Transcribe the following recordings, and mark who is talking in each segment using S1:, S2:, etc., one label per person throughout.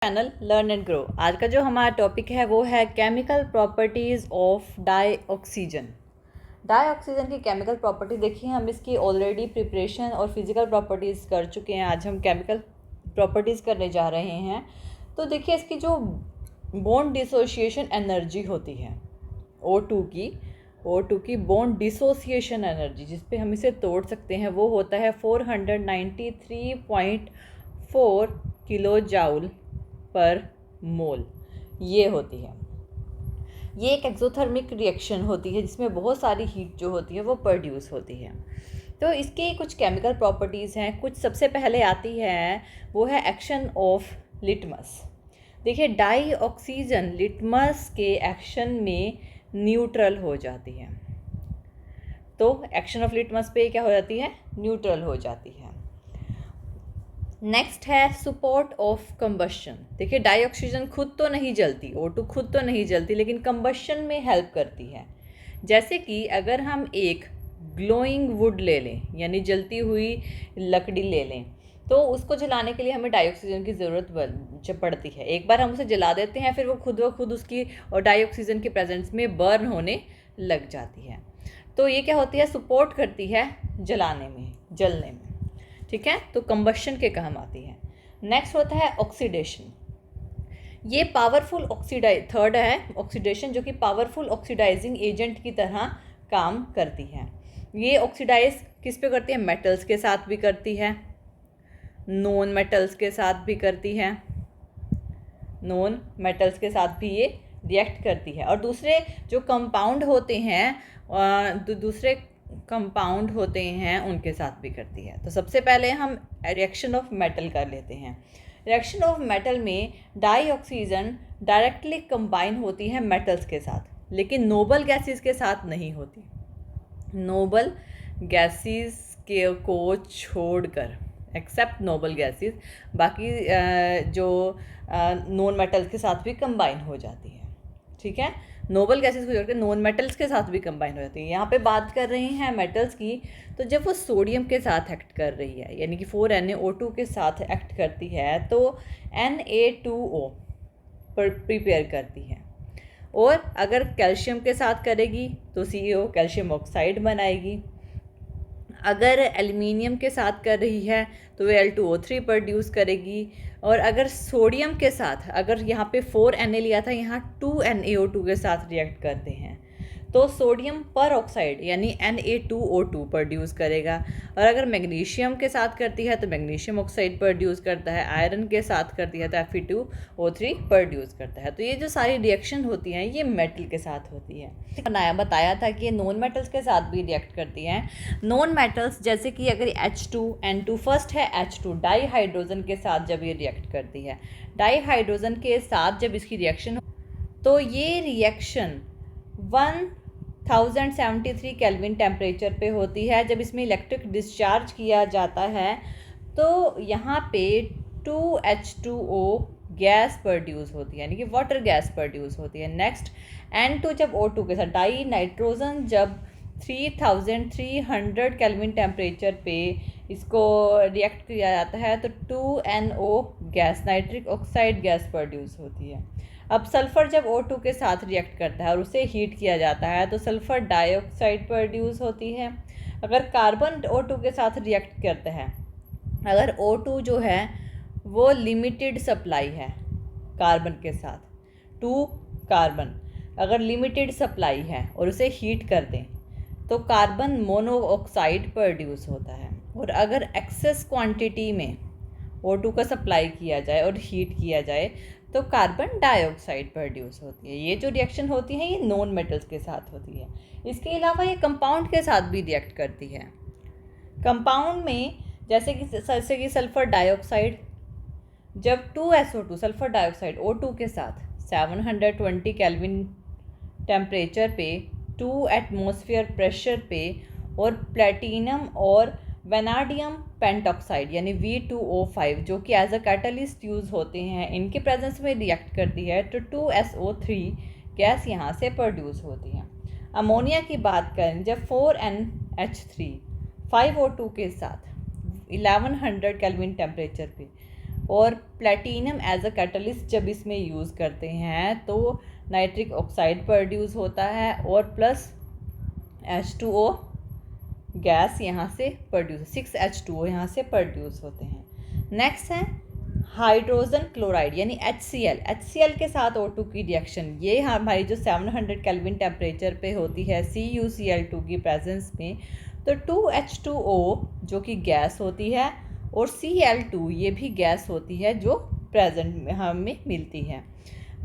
S1: Channel learn and grow. आज का जो हमारा टॉपिक है वो है केमिकल प्रॉपर्टीज़ ऑफ डाईऑक्सीजन। डाईऑक्सीजन की केमिकल प्रॉपर्टी देखिए, हम इसकी ऑलरेडी प्रिपरेशन और फिजिकल प्रॉपर्टीज़ कर चुके हैं। आज हम केमिकल प्रॉपर्टीज़ करने जा रहे हैं। तो देखिए, इसकी जो बॉन्ड डिसोसिएशन एनर्जी होती है O2 की बॉन्ड डिसोसिएशन एनर्जी, जिस पे हम इसे तोड़ सकते हैं, वो होता है 493.4 किलो जाउल पर मोल। ये होती है, ये एक एक्सोथर्मिक रिएक्शन होती है जिसमें बहुत सारी हीट जो होती है वो प्रोड्यूस होती है। तो इसकी कुछ केमिकल प्रॉपर्टीज़ हैं। कुछ सबसे पहले आती है वो है एक्शन ऑफ लिटमस। देखिए, डाईऑक्सीजन लिटमस के एक्शन में न्यूट्रल हो जाती है। तो एक्शन ऑफ लिटमस पे क्या हो जाती है? न्यूट्रल हो जाती है। नेक्स्ट है सपोर्ट ऑफ कंबशन। देखिए, डाईऑक्सीजन खुद तो नहीं जलती, O2 खुद तो नहीं जलती, लेकिन कंबशन में हेल्प करती है। जैसे कि अगर हम एक ग्लोइंग वुड ले लें, यानी जलती हुई लकड़ी ले लें, तो उसको जलाने के लिए हमें डाईऑक्सीजन की ज़रूरत पड़ती है। एक बार हम उसे जला देते हैं, फिर वो खुद ब खुद उसकी और डाईऑक्सीजन के प्रेजेंस में बर्न होने लग जाती है। तो ये क्या होती है? सपोर्ट करती है जलाने में, जलने में। ठीक है, तो कंबशन के काम आती है। नेक्स्ट होता है ऑक्सीडेशन। ये पावरफुल थर्ड है ऑक्सीडेशन, जो कि पावरफुल ऑक्सीडाइजिंग एजेंट की तरह काम करती है। ये ऑक्सीडाइज किस पे करती है? मेटल्स के साथ भी करती है, नॉन मेटल्स के साथ भी करती है, नॉन मेटल्स के साथ भी ये रिएक्ट करती है। और दूसरे जो कंपाउंड होते हैं, दूसरे कंपाउंड होते हैं उनके साथ भी करती है। तो सबसे पहले हम रिएक्शन ऑफ मेटल कर लेते हैं। रिएक्शन ऑफ मेटल में डाईऑक्सीजन डायरेक्टली कंबाइन होती है मेटल्स के साथ, लेकिन नोबल गैसेस के साथ नहीं होती। नोबल गैसेस के को छोड़कर, एक्सेप्ट नोबल गैसेस, बाकी जो नॉन मेटल्स के साथ भी कंबाइन हो जाती है। ठीक है, नोबल गैसेस को जोड़कर नॉन मेटल्स के साथ भी कंबाइन हो जाती है। यहाँ पे बात कर रहे हैं मेटल्स की, तो जब वो सोडियम के साथ एक्ट कर रही है, यानी कि 4Na O2 के साथ एक्ट करती है, तो Na2O पर प्रिपेयर करती है। और अगर कैल्शियम के साथ करेगी तो CO कैल्शियम ऑक्साइड बनाएगी। अगर एल्युमिनियम के साथ कर रही है तो वे Al2O3 प्रोड्यूस करेगी। और अगर सोडियम के साथ, अगर यहाँ पे 4Na लिया था, यहाँ 2NaO2 के साथ रिएक्ट करते हैं, तो सोडियम पर ऑक्साइड यानी Na2O2 प्रोड्यूस करेगा। और अगर मैग्नीशियम के साथ करती है तो मैग्नीशियम ऑक्साइड प्रोड्यूस करता है। आयरन के साथ करती है तो Fe2O3 प्रोड्यूस करता है। तो ये जो सारी रिएक्शन होती हैं ये मेटल के साथ होती है। बताया था कि ये नॉन मेटल्स के साथ भी रिएक्ट करती हैं। नॉन मेटल्स जैसे कि अगर H2N2 फर्स्ट है, H2 डाई हाइड्रोजन के साथ जब ये रिएक्ट करती है, डाई हाइड्रोजन के साथ जब इसकी रिएक्शन, तो ये रिएक्शन 1073 केल्विन टेम्परेचर पे होती है। जब इसमें इलेक्ट्रिक डिस्चार्ज किया जाता है तो यहाँ पे 2H2O गैस प्रोड्यूस होती है, यानी कि वाटर गैस प्रोड्यूस होती है। नेक्स्ट N2 जब O2 के साथ, डाई नाइट्रोजन जब 3300 केल्विन टेम्परेचर पे इसको रिएक्ट किया जाता है तो 2NO gas, nitric oxide gas produce होती है। अब सल्फ़र जब O2 के साथ रिएक्ट करता है और उसे हीट किया जाता है तो सल्फ़र डाइऑक्साइड प्रोड्यूस होती है। अगर कार्बन O2 के साथ रिएक्ट करता है, अगर O2 जो है वो लिमिटेड सप्लाई है कार्बन के साथ, 2 कार्बन अगर लिमिटेड सप्लाई है और उसे हीट कर दें तो कार्बन मोनोऑक्साइड प्रोड्यूस होता है। और अगर एक्सेस क्वांटिटी में O2 का सप्लाई किया जाए और हीट किया जाए तो कार्बन डाइऑक्साइड प्रोड्यूस होती है। ये जो रिएक्शन होती है ये नॉन मेटल्स के साथ होती है। इसके अलावा ये कंपाउंड के साथ भी रिएक्ट करती है। कंपाउंड में जैसे कि सल्फ़र डाइऑक्साइड जब 2SO2 सल्फ़र डाइऑक्साइड O2 के साथ 720 केल्विन टेम्परेचर पे, 2 एटमॉस्फेयर प्रेशर पे, और प्लेटिनम और वेनाडियम पेंटॉक्साइड यानी V2O5 जो कि एज अ कैटलिस्ट यूज़ होते हैं, इनके प्रेजेंस में रिएक्ट करती है तो 2SO3 गैस यहाँ से प्रोड्यूस होती है। अमोनिया की बात करें, जब 4NH3 5O2 के साथ 1100 केल्विन टेम्परेचर पे और प्लेटिनम एज अ कैटलिस्ट जब इसमें यूज़ करते हैं तो नाइट्रिक ऑक्साइड प्रोड्यूस होता है और प्लस H2O गैस यहाँ से प्रोड्यूस 6H2O यहाँ से प्रोड्यूस होते हैं। नेक्स्ट है हाइड्रोजन क्लोराइड यानी HCl के साथ O2 की रिएक्शन, ये हमारी जो 700 केल्विन टेम्परेचर पे होती है CuCl2 की प्रेजेंस में, तो 2H2O जो कि गैस होती है और Cl2 ये भी गैस होती है जो प्रेजेंट में हमें मिलती है।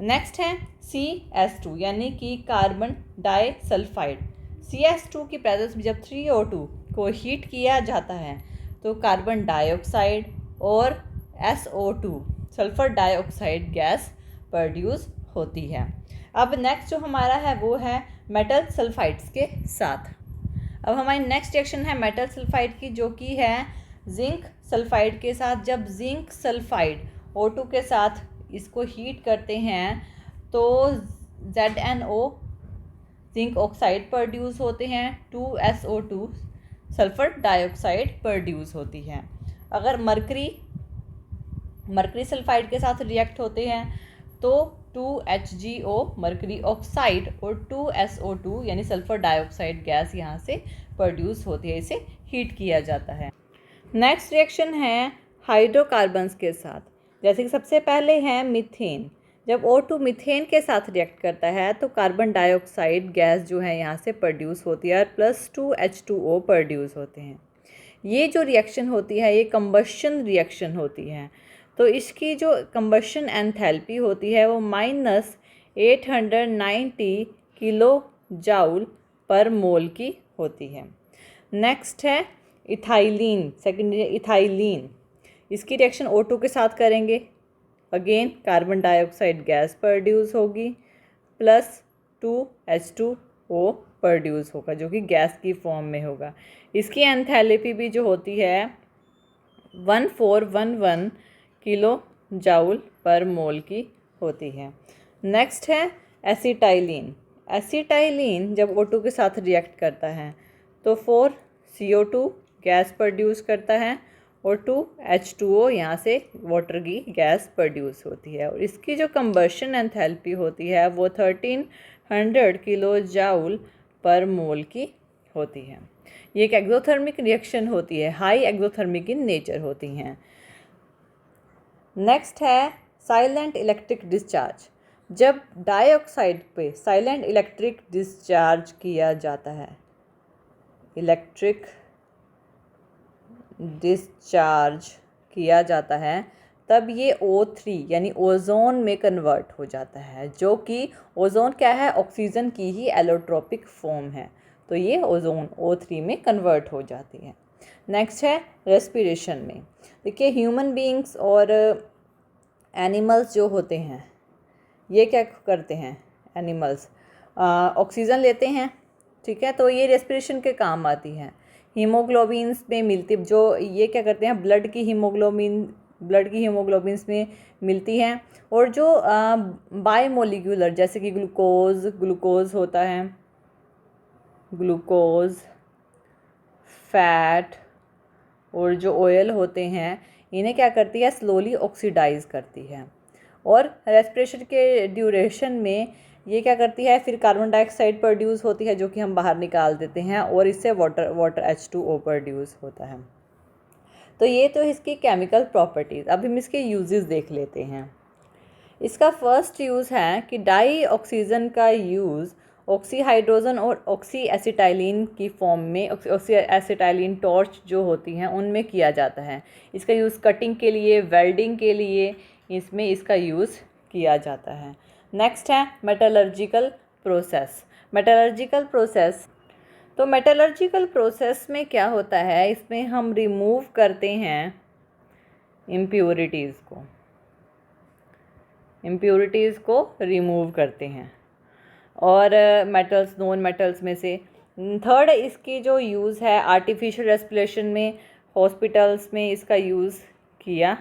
S1: नेक्स्ट है CS2 यानी कि कार्बन डाइसल्फाइड। CS2 की प्रेजेंस में जब 3O2 को हीट किया जाता है तो कार्बन डाइऑक्साइड और SO2 sulphur dioxide gas produce होती है। अब नेक्स्ट जो हमारा है वो है मेटल सल्फाइड्स के साथ। अब हमारी नेक्स्ट रिएक्शन है मेटल सल्फाइड की, जो कि है जिंक सल्फाइड के साथ। जब जिंक सल्फाइड O2 के साथ इसको हीट करते हैं तो ZnO जिंक ऑक्साइड प्रोड्यूस होते हैं, 2SO2 सल्फर डाइऑक्साइड प्रोड्यूस होती है। अगर मरकरी सल्फाइड के साथ रिएक्ट होते हैं तो 2HgO मरकरी ऑक्साइड और 2SO2 यानी सल्फर डाइऑक्साइड गैस यहाँ से प्रोड्यूस होती है, इसे हीट किया जाता है। नेक्स्ट रिएक्शन है हाइड्रोकार्बन्स के साथ, जैसे कि सबसे पहले है मीथेन। जब O2 मीथेन के साथ रिएक्ट करता है तो कार्बन डाइऑक्साइड गैस जो है यहाँ से प्रोड्यूस होती है और प्लस 2H2O प्रोड्यूस होते हैं। ये जो रिएक्शन होती है ये कंबशन रिएक्शन होती है, तो इसकी जो कंबशन एंथैल्पी होती है वो -890 किलो जाउल पर मोल की होती है। नेक्स्ट है इथाइलिन, सेकेंड इथाइलिन। इसकी रिएक्शन O2 के साथ करेंगे, again carbon dioxide gas produce होगी प्लस 2H2O प्रोड्यूस होगा जो कि गैस की फॉर्म में होगा। इसकी एंथैल्पी भी जो होती है 1411 किलो जाउल पर मोल की होती है। नेक्स्ट है एसिटाइलिन। एसिटाइलिन जब O2 के साथ रिएक्ट करता है तो 4CO2 गैस प्रोड्यूस करता है और 2H2O यहाँ से वाटर की गैस प्रोड्यूस होती है और इसकी जो कंबशन एंथैल्पी होती है वो 1300 किलो जाउल पर मोल की होती है। ये एक एक्सोथर्मिक रिएक्शन होती है, हाई एक्सोथर्मिक इन नेचर होती हैं। नेक्स्ट है साइलेंट इलेक्ट्रिक डिस्चार्ज। जब डाइऑक्साइड पे साइलेंट इलेक्ट्रिक डिस्चार्ज किया जाता है, इलेक्ट्रिक डिस्चार्ज किया जाता है तब ये O3 यानी ओजोन में कन्वर्ट हो जाता है, जो कि ओजोन क्या है, ऑक्सीजन की ही एलोट्रोपिक फॉर्म है, तो ये ओजोन O3 में कन्वर्ट हो जाती है। नेक्स्ट है रेस्पिरेशन में। देखिए ह्यूमन बीइंग्स और एनिमल्स जो होते हैं ये क्या करते हैं, एनिमल्स ऑक्सीजन लेते हैं, ठीक है, तो ये रेस्पिरेशन के काम आती हैं। हीमोग्लोबिन्स में मिलती, जो ये क्या करते हैं ब्लड की हीमोग्लोबिन्स में मिलती हैं और जो बायोमोलिक्यूलर जैसे कि ग्लूकोज होता है, ग्लूकोज, फैट और जो ऑयल होते हैं इन्हें क्या करती है, स्लोली ऑक्सीडाइज करती है और रेस्पिरेशन के ड्यूरेशन में ये क्या करती है, फिर कार्बन डाइऑक्साइड प्रोड्यूस होती है जो कि हम बाहर निकाल देते हैं और इससे वाटर H2O प्रोड्यूस होता है। तो ये तो इसकी केमिकल प्रॉपर्टीज़। अब हम इसके यूजेस देख लेते हैं। इसका फर्स्ट यूज़ है कि डाई ऑक्सीजन का यूज़ ऑक्सी हाइड्रोजन और ऑक्सी एसिटाइलिन की फॉर्म में, ऑक्सी एसिटाइलिन टॉर्च जो होती हैं उनमें किया जाता है। इसका यूज़ कटिंग के लिए, वेल्डिंग के लिए इसमें इसका यूज़ किया जाता है। नेक्स्ट है मेटलर्जिकल प्रोसेस। मेटलर्जिकल प्रोसेस, तो मेटलर्जिकल प्रोसेस में क्या होता है, इसमें हम रिमूव करते हैं इम्प्योरिटीज़ को रिमूव करते हैं और मेटल्स, नॉन मेटल्स में से। थर्ड इसकी जो यूज़ है आर्टिफिशियल रेस्पिरेशन में, हॉस्पिटल्स में इसका यूज़ किया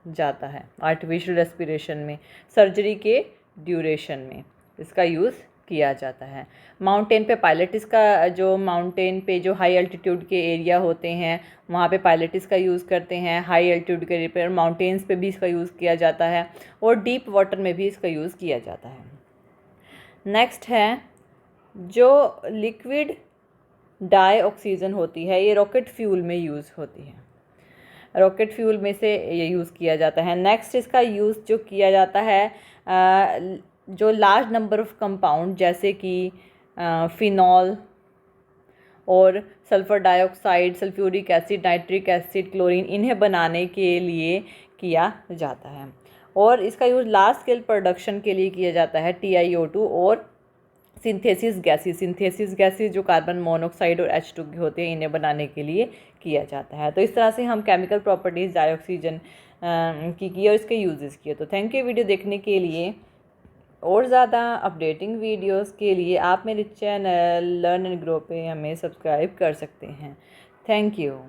S1: जाता है। आर्टिफिशियल रेस्पिरेशन में, सर्जरी के ड्यूरेशन में इसका यूज़ किया जाता है। माउंटेन पे पायलटिस का जो माउंटेन पे जो हाई एल्टीट्यूड के एरिया होते हैं वहाँ पे पायलटिस का यूज़ करते हैं। हाई एल्टीट्यूड के एरिया पर माउंटेन्स पे भी इसका यूज़ किया जाता है और डीप वाटर में भी इसका यूज़ किया जाता है। नेक्स्ट है जो लिक्विड डाई ऑक्सीजन होती है, ये रॉकेट फ्यूल में यूज़ होती है। रॉकेट फ्यूल में से ये यूज़ किया जाता है। नेक्स्ट इसका यूज़ जो किया जाता है जो लार्ज नंबर ऑफ कंपाउंड जैसे कि फिनॉल और sulphur dioxide, sulphuric acid, nitric acid, chlorine, इन्हें बनाने के लिए किया जाता है। और इसका यूज़ लार्ज स्केल प्रोडक्शन के लिए किया जाता है TiO2 और सिंथेसिस गैसेस जो कार्बन मोनोऑक्साइड और H2 के होते हैं, इन्हें बनाने के लिए किया जाता है। तो इस तरह से हम केमिकल प्रॉपर्टीज़ डाइऑक्सीजन की और इसके यूजेस किए। तो थैंक यू वीडियो देखने के लिए। और ज़्यादा अपडेटिंग वीडियोस के लिए आप मेरे चैनल लर्न एंड ग्रो पे हमें सब्सक्राइब कर सकते हैं। Thank you.